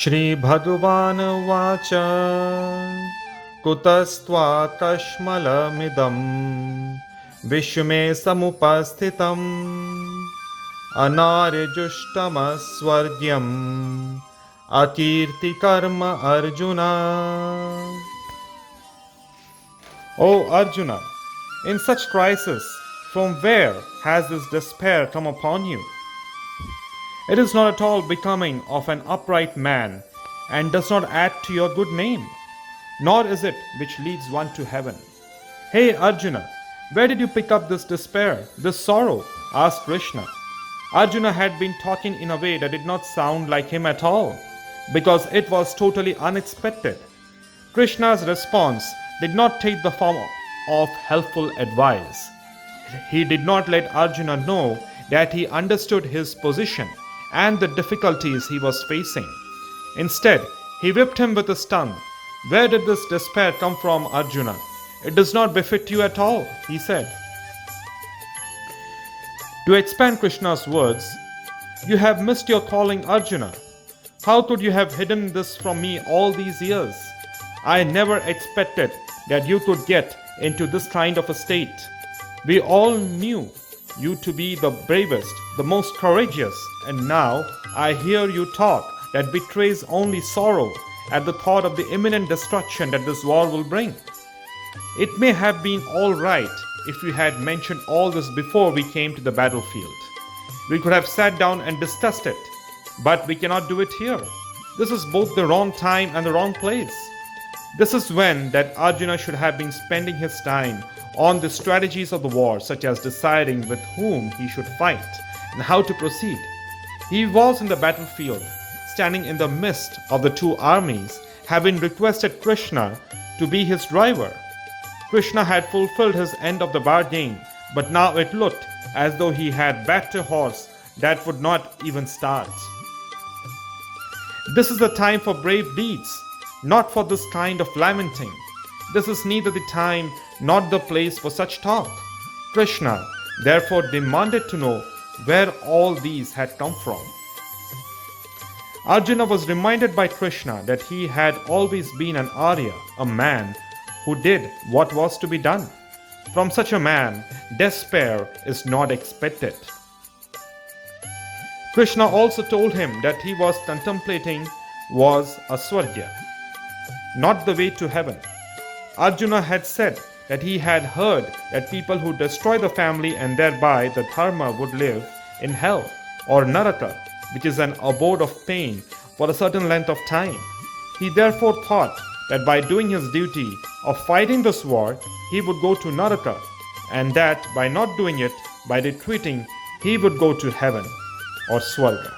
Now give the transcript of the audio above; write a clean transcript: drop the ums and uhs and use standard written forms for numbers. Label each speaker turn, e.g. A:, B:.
A: Shri Bhagwan Vacha Kutastvā Tashmalamidam Vishme Samupasthitam Anarjushtamaswargyam Akirti Karma Arjuna. O Arjuna, in such crisis, from where has this despair come upon you? It is not at all becoming of an upright man, and does not add to your good name, nor is it which leads one to heaven. Hey Arjuna, where did you pick up this despair, this sorrow? Asked Krishna. Arjuna had been talking in a way that did not sound like him at all, because it was totally unexpected. Krishna's response did not take the form of helpful advice. He did not let Arjuna know that he understood his position and the difficulties he was facing. Instead, he whipped him with his tongue. Where did this despair come from, Arjuna? It does not befit you at all, he said. To expand Krishna's words, you have missed your calling, Arjuna. How could you have hidden this from me all these years? I never expected that you could get into this kind of a state. We all knew you to be the bravest, the most courageous, and now I hear you talk that betrays only sorrow at the thought of the imminent destruction that this war will bring. It may have been all right if you had mentioned all this before we came to the battlefield. We could have sat down and discussed it, but we cannot do it here. This is both the wrong time and the wrong place. This is when that Arjuna should have been spending his time on the strategies of the war, such as deciding with whom he should fight and how to proceed. He was in the battlefield, standing in the midst of the two armies, having requested Krishna to be his driver. Krishna had fulfilled his end of the bargain, but now it looked as though he had backed a horse that would not even start. This is the time for brave deeds, not for this kind of lamenting. This is neither the time nor the place for such talk. Krishna therefore demanded to know where all these had come from. Arjuna was reminded by Krishna that he had always been an Arya, a man who did what was to be done. From such a man, despair is not expected. Krishna also told him that he was contemplating was a Swargya, not the way to heaven. Arjuna had said that he had heard that people who destroy the family and thereby the dharma would live in hell or Naraka, which is an abode of pain for a certain length of time. He therefore thought that by doing his duty of fighting this war, he would go to Naraka, and that by not doing it, by retreating, he would go to heaven or Swarga.